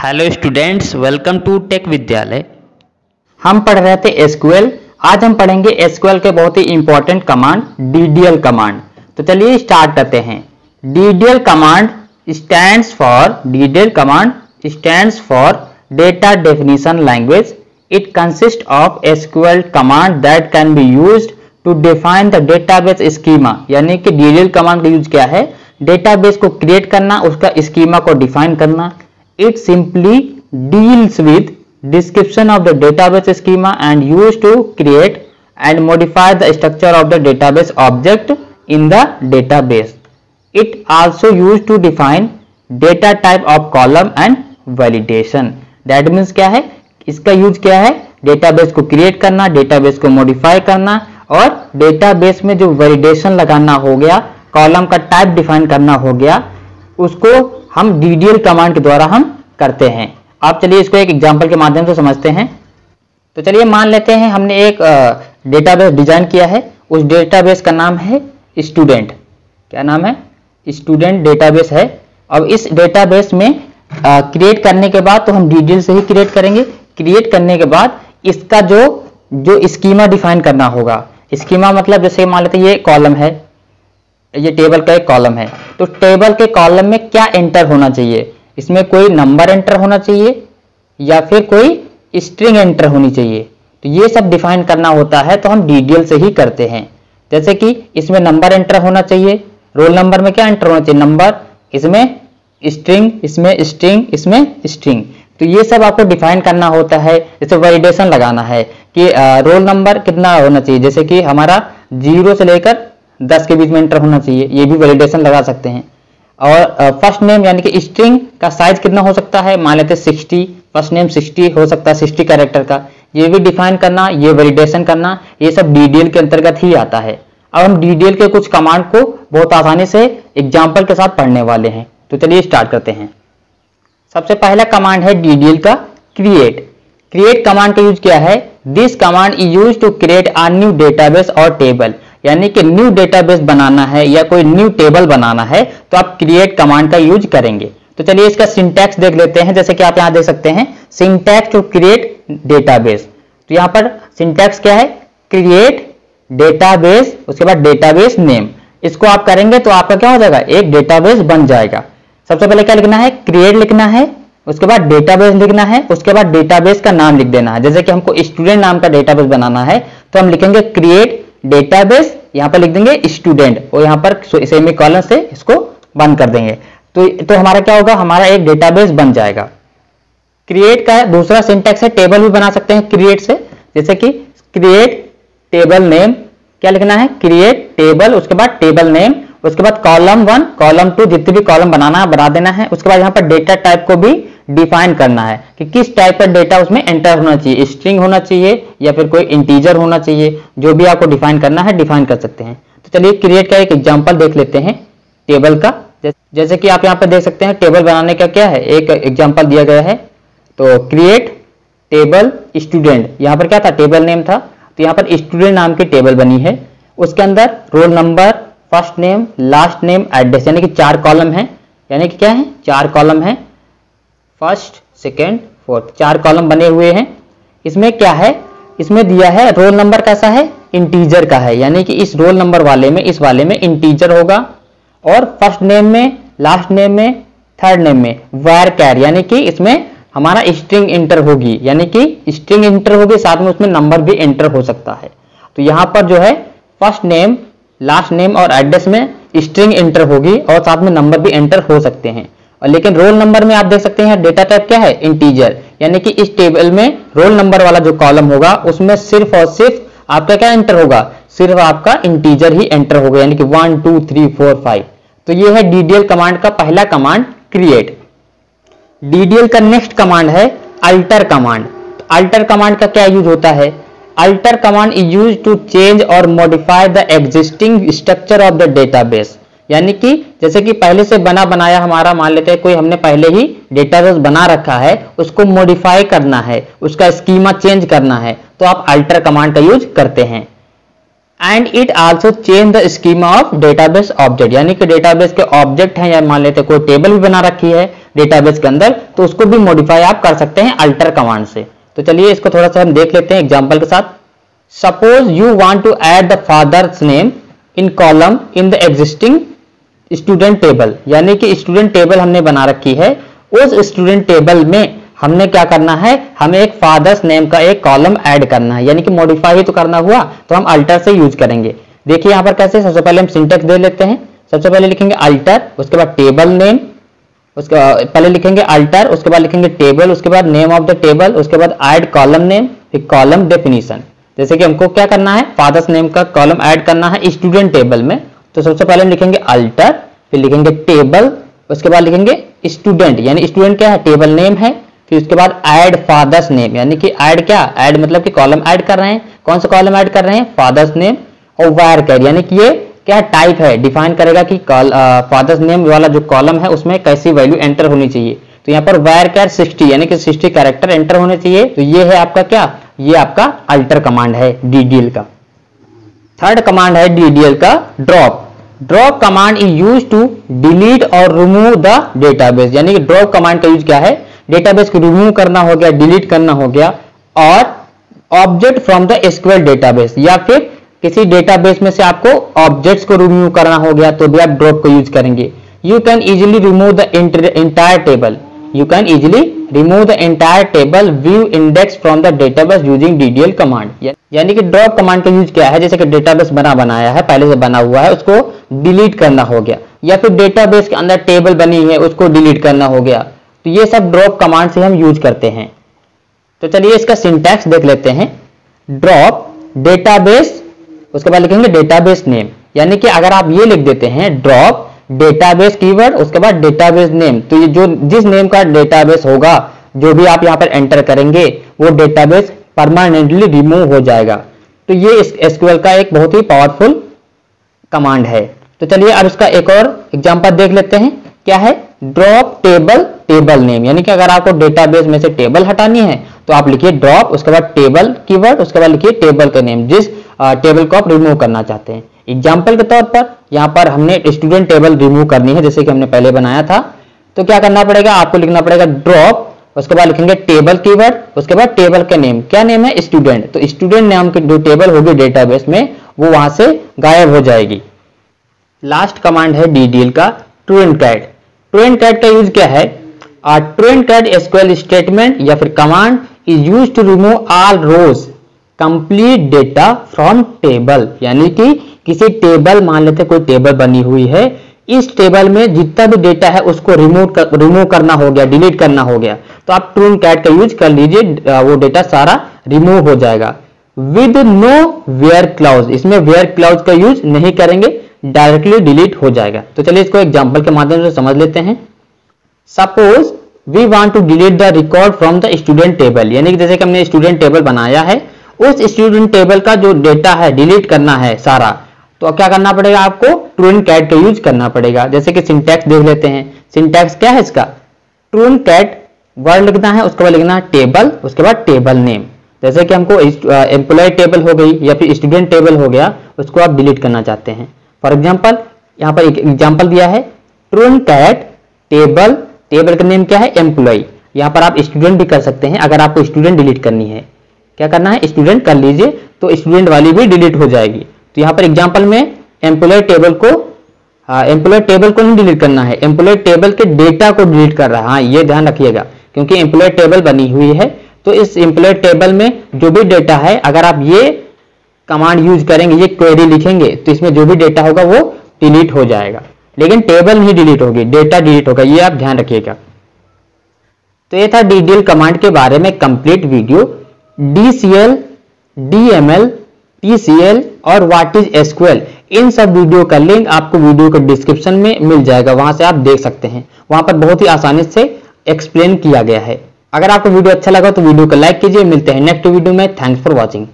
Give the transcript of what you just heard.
Hello students, welcome to tech Vidyalaya. हम पढ़ रहे थे एसक्यूएल। आज हम पढ़ेंगे एसक्यूएल के बहुत ही इंपॉर्टेंट कमांड डीडीएल कमांड। तो चलिए स्टार्ट करते हैं। DDL command stands for data definition language. It consist of SQL command that can be used to define the database schema. यानी कि डीडीएल कमांड का यूज क्या है? डेटाबेस को क्रिएट करना, उसका स्कीमा को डिफाइन करना। It simply deals with description of the database schema and used to create and modify the structure of the database object in the database. It also used to define data type of column and validation. That means क्या है? इसका use क्या है? Database को create करना, database को modify करना और डेटाबेस में जो वैलिडेशन लगाना हो गया, कॉलम का टाइप डिफाइन करना हो गया, उसको हम डीडीएल कमांड के द्वारा हम करते हैं। आप चलिए इसको एक एग्जांपल के माध्यम से समझते हैं। तो चलिए मान लेते हैं हमने एक डेटाबेस डिजाइन किया है। उस डेटाबेस का नाम है स्टूडेंट। क्या नाम है? स्टूडेंट डेटाबेस है। अब इस डेटाबेस में क्रिएट करने के बाद तो हम डीडीएल से ही क्रिएट करेंगे। क्रिएट करने के बाद इसका जो स्कीमा डिफाइन करना होगा। स्कीमा मतलब जैसे मान लेते हैं ये कॉलम है, ये टेबल का एक कॉलम है। तो टेबल के कॉलम में क्या एंटर होना चाहिए? इसमें कोई नंबर एंटर होना चाहिए या फिर कोई स्ट्रिंग एंटर होनी चाहिए। तो ये सब डिफाइन करना होता है, तो हम डीडीएल से ही करते हैं। जैसे कि इसमें नंबर एंटर होना चाहिए, रोल नंबर में क्या एंटर होना चाहिए? नंबर, इसमें स्ट्रिंग, इसमें स्ट्रिंग, इसमें स्ट्रिंग। तो ये सब आपको डिफाइन करना होता है। जैसे वैलिडेशन लगाना है कि रोल नंबर कितना होना चाहिए, जैसे कि हमारा 0 से लेकर 10 के बीच में एंटर होना चाहिए, ये भी वैलिडेशन लगा सकते हैं। और फर्स्ट नेम यानी कि स्ट्रिंग का साइज कितना हो सकता है? मान लेते 60, फर्स्ट नेम 60 हो सकता है, 60 कैरेक्टर का, ये भी डिफाइन करना, ये वैलिडेशन करना, ये सब डीडीएल के अंतर्गत ही आता है। अब हम डीडीएल के कुछ कमांड को बहुत आसानी से एग्जाम्पल के साथ पढ़ने वाले हैं। तो चलिए स्टार्ट करते हैं। सबसे पहला कमांड है डीडीएल का क्रिएट। क्रिएट कमांड का यूज क्या है? This command is use to create a new database और टेबल। यानी कि न्यू डेटाबेस बनाना है या कोई न्यू टेबल बनाना है तो आप क्रिएट कमांड का यूज करेंगे। तो चलिए इसका सिंटैक्स देख लेते हैं। जैसे कि आप यहां देख सकते हैं, सिंटैक्स टू क्रिएट डेटाबेस। तो यहां पर सिंटैक्स क्या है? क्रिएट डेटाबेस, उसके बाद डेटाबेस नेम। इसको आप करेंगे तो आपका क्या हो जाएगा? एक डेटाबेस बन जाएगा। सबसे पहले क्या लिखना है? क्रिएट लिखना है, उसके बाद डेटाबेस लिखना है, उसके बाद डेटाबेस का नाम लिख देना है। जैसे कि हमको स्टूडेंट नाम का डेटाबेस बनाना है तो हम लिखेंगे क्रिएट डेटाबेस, यहां पर लिख देंगे स्टूडेंट और यहां पर सेमीकोलन से इसको बंद कर देंगे। तो हमारा क्या होगा? हमारा एक डेटाबेस बन जाएगा। क्रिएट का दूसरा सिंटैक्स है, टेबल भी बना सकते हैं क्रिएट से। जैसे कि क्रिएट टेबल नेम, क्या लिखना है? क्रिएट टेबल, उसके बाद टेबल नेम, उसके बाद कॉलम 1 कॉलम 2 जितने भी कॉलम बनाना है बना देना है। उसके बाद यहाँ पर डेटा टाइप को भी डिफाइन करना है कि किस टाइप का डेटा उसमें एंटर होना चाहिए, स्ट्रिंग होना चाहिए या फिर कोई इंटीजर होना चाहिए। जो भी आपको डिफाइन करना है डिफाइन कर सकते हैं। तो चलिए क्रिएट का एक एग्जांपल देख लेते हैं टेबल का। जैसे कि आप यहाँ पर देख सकते हैं टेबल बनाने का क्या है, एक एग्जांपल दिया गया है। तो क्रिएट टेबल स्टूडेंट, यहाँ पर क्या था? टेबल नेम था, तो यहाँ पर स्टूडेंट नाम की टेबल बनी है। उसके अंदर roll number, first name, last name, address, यानी कि 4 कॉलम है। यानी कि क्या है? 4 कॉलम है, फर्स्ट, सेकेंड, फोर्थ, 4 कॉलम बने हुए हैं। इसमें क्या है? इसमें दिया है रोल नंबर कैसा है? इंटीजर का है। यानी कि इस रोल नंबर वाले में, इस वाले में इंटीजर होगा और फर्स्ट नेम में, लास्ट नेम में, थर्ड नेम में varchar, यानी कि इसमें हमारा स्ट्रिंग एंटर होगी। यानी कि स्ट्रिंग एंटर होगी, साथ में उसमें नंबर भी एंटर हो सकता है। तो यहां पर जो है फर्स्ट नेम, लास्ट नेम और एड्रेस में स्ट्रिंग एंटर होगी और साथ में नंबर भी एंटर हो सकते हैं। और लेकिन रोल नंबर में आप देख सकते हैं डेटा टाइप क्या है? इंटीजर। यानी कि इस टेबल में रोल नंबर वाला जो कॉलम होगा उसमें सिर्फ और सिर्फ आपका क्या एंटर होगा? सिर्फ आपका इंटीजर ही एंटर होगा, यानी कि 1 2 3 4 5। तो ये है डीडीएल कमांड का पहला कमांड क्रिएट। डीडीएल का नेक्स्ट कमांड है अल्टर कमांड। अल्टर कमांड का क्या यूज होता है? Alter command is use to change और modify the existing structure of the database. यानी कि जैसे कि पहले से बना बनाया हमारा, मान लेते हैं कोई हमने पहले ही डेटाबेस बना रखा है, उसको मॉडिफाई करना है, उसका स्कीमा चेंज करना है, तो आप अल्टर कमांड का यूज करते हैं। And it also change the schema of database object, यानी कि डेटाबेस के ऑब्जेक्ट हैं या मान लेते कोई टेबल भी बना रखी है डेटाबेस के अंदर, तो उसको भी मॉडिफाई आप कर सकते हैं अल्टर कमांड से। तो चलिए इसको थोड़ा सा हम देख लेते हैं एग्जांपल के साथ। Suppose you want to add the father's name in column in the existing student table, यानी कि स्टूडेंट टेबल हमने बना रखी है, उस स्टूडेंट टेबल में हमने क्या करना है, हमें एक फादर्स नेम का एक कॉलम ऐड करना है, यानी कि मॉडिफाई ही तो करना हुआ, तो हम अल्टर से यूज करेंगे। देखिए यहाँ पर कैसे, सबसे पहले हम सिंटेक्स दे लेते हैं। सबसे पहले लिखेंगे अल्टर, उसके बाद टेबल नेम, उसके पहले लिखेंगे अल्टर, उसके बाद लिखेंगे टेबल, उसके बाद नेम ऑफ द टेबल, उसके बाद ऐड कॉलम नेम, फिर कॉलम डेफिनेशन। जैसे कि हमको क्या करना है, फादर्स नेम का कॉलम ऐड करना है स्टूडेंट टेबल में, तो सबसे पहले हम लिखेंगे अल्टर, फिर लिखेंगे टेबल, उसके बाद लिखेंगे स्टूडेंट, यानी स्टूडेंट क्या है, टेबल नेम है, फिर उसके बाद ऐड फादर्स नेम, यानी कि ऐड क्या, ऐड मतलब कि कॉलम ऐड कर रहे हैं, कौन सा कॉलम ऐड कर रहे हैं, फादर्स नेम, और वायर कैर, यानी कि ये क्या टाइप है, डिफाइन करेगा कि फादर्स नेम वाला जो कॉलम है उसमें कैसी वैल्यू एंटर होनी चाहिए। तो यहाँ पर वायर कैर 60, यानी कि 60 कैरेक्टर एंटर होने चाहिए। तो ये है आपका क्या, ये आपका अल्टर कमांड है DDL का। थर्ड कमांड है DDL का drop. Drop command is use to delete और रिमूव द डेटाबेस, यानी कि ड्रॉप कमांड का यूज क्या है, डेटाबेस को रिमूव करना हो गया, डिलीट करना हो गया, और object from the SQL database, या फिर किसी डेटाबेस में से आपको ऑब्जेक्ट्स को रिमूव करना हो गया तो भी आप ड्रॉप को यूज करेंगे। You can easily remove the entire table, you can easily remove the entire table view index from the database using DDL command. यानी कि ड्रॉप कमांड का यूज क्या है, जैसे कि डेटाबेस बनाया है, पहले से बना हुआ है, उसको डिलीट करना हो गया, या फिर डेटाबेस के अंदर टेबल बनी है उसको डिलीट करना हो गया, तो ये सब ड्रॉप कमांड से हम यूज करते हैं। तो चलिए इसका सिंटैक्स देख लेते हैं। ड्रॉप डेटाबेस, उसके बाद लिखेंगे डेटाबेस नेम, यानी कि अगर आप ये लिख देते हैं ड्रॉप डेटाबेस कीवर्ड, उसके बाद डेटाबेस नेम, तो ये जो जिस नेम का डेटाबेस होगा, जो भी आप यहाँ पर एंटर करेंगे वो डेटाबेस परमानेंटली रिमूव हो जाएगा। तो ये SQL का एक बहुत ही पावरफुल कमांड है। तो चलिए अब इसका एक और एग्जांपल देख लेते हैं। क्या है, ड्रॉप टेबल नेम, यानी कि अगर आपको डेटाबेस में से टेबल हटानी है तो आप लिखिए ड्रॉप, उसके बाद टेबल कीवर्ड, उसके बाद लिखिए टेबल का नेम, जिस टेबल को आप रिमूव करना चाहते हैं। एग्जाम्पल के तौर पर यहाँ पर हमने स्टूडेंट टेबल रिमूव करनी है, जैसे कि हमने पहले बनाया था। तो क्या करना पड़ेगा, आपको लिखना पड़ेगा ड्रॉप, उसके बाद लिखेंगे टेबल कीवर्ड, उसके बाद टेबल का नेम, क्या नेम है, स्टूडेंट, तो स्टूडेंट नाम की जो टेबल होगी डेटाबेस में वो वहां से गायब हो जाएगी। लास्ट कमांड है DDL का trueAndCat। trueAndCat का यूज क्या है, trueAndCat SQL स्टेटमेंट या फिर command is use to remove all rows complete data from table, यानी कि किसी टेबल, मान लेते कोई टेबल बनी हुई है, इस टेबल में जितना भी डेटा है उसको रिमूव करना हो गया, डिलीट करना हो गया, तो आप trueAndCat का यूज कर लीजिए, वो डेटा सारा रिमूव हो जाएगा। विद नो वेयर क्लाउज, इसमें वेयर क्लाउज का यूज नहीं करेंगे, डायरेक्टली डिलीट हो जाएगा। तो चलिए इसको एग्जांपल के माध्यम से समझ लेते हैं। Suppose we want to delete the record from the student table, यानी कि जैसे कि हमने स्टूडेंट टेबल बनाया है, उस स्टूडेंट टेबल का जो डेटा है डिलीट करना है सारा, तो क्या करना पड़ेगा, आपको trueAndCat का यूज करना पड़ेगा। जैसे कि सिंटैक्स देख लेते हैं। सिंटैक्स क्या है इसका, trueAndCat वर्ड लिखना है, उसके बाद लिखना है टेबल, उसके बाद टेबल नेम। जैसे कि हमको एम्प्लॉय टेबल हो गई या फिर स्टूडेंट टेबल हो गया, उसको आप डिलीट करना चाहते हैं। फॉर एग्जाम्पल यहाँ पर एक एग्जाम्पल दिया है, trueAndCat टेबल का नेम क्या है, एम्प्लॉय। यहाँ पर आप स्टूडेंट भी कर सकते हैं, अगर आपको स्टूडेंट डिलीट करनी है, क्या करना है, स्टूडेंट कर लीजिए, तो स्टूडेंट वाली भी डिलीट हो जाएगी। तो यहाँ पर एग्जाम्पल में एम्प्लॉय टेबल को नहीं डिलीट करना है, एम्प्लॉय टेबल के डेटा को डिलीट कर रहा है। हाँ, ये ध्यान रखिएगा, क्योंकि एम्प्लॉय टेबल बनी हुई है, तो इस एम्प्लॉय टेबल में जो भी डेटा है, अगर आप ये कमांड यूज करेंगे, ये क्वेरी लिखेंगे, तो इसमें जो भी डेटा होगा वो डिलीट हो जाएगा, लेकिन टेबल नहीं डिलीट होगी, डेटा डिलीट होगा, ये आप ध्यान रखिएगा। तो ये था DDL कमांड के बारे में complete video. DCL, DML, TCL और व्हाट इज SQL, इन सब वीडियो का लिंक आपको वीडियो के डिस्क्रिप्शन में मिल जाएगा, वहां से आप देख सकते हैं। वहां पर बहुत ही आसानी से एक्सप्लेन किया गया है। अगर आपको वीडियो अच्छा लगा तो वीडियो को लाइक कीजिए। मिलते हैं नेक्स्ट वीडियो में। Thanks for watching.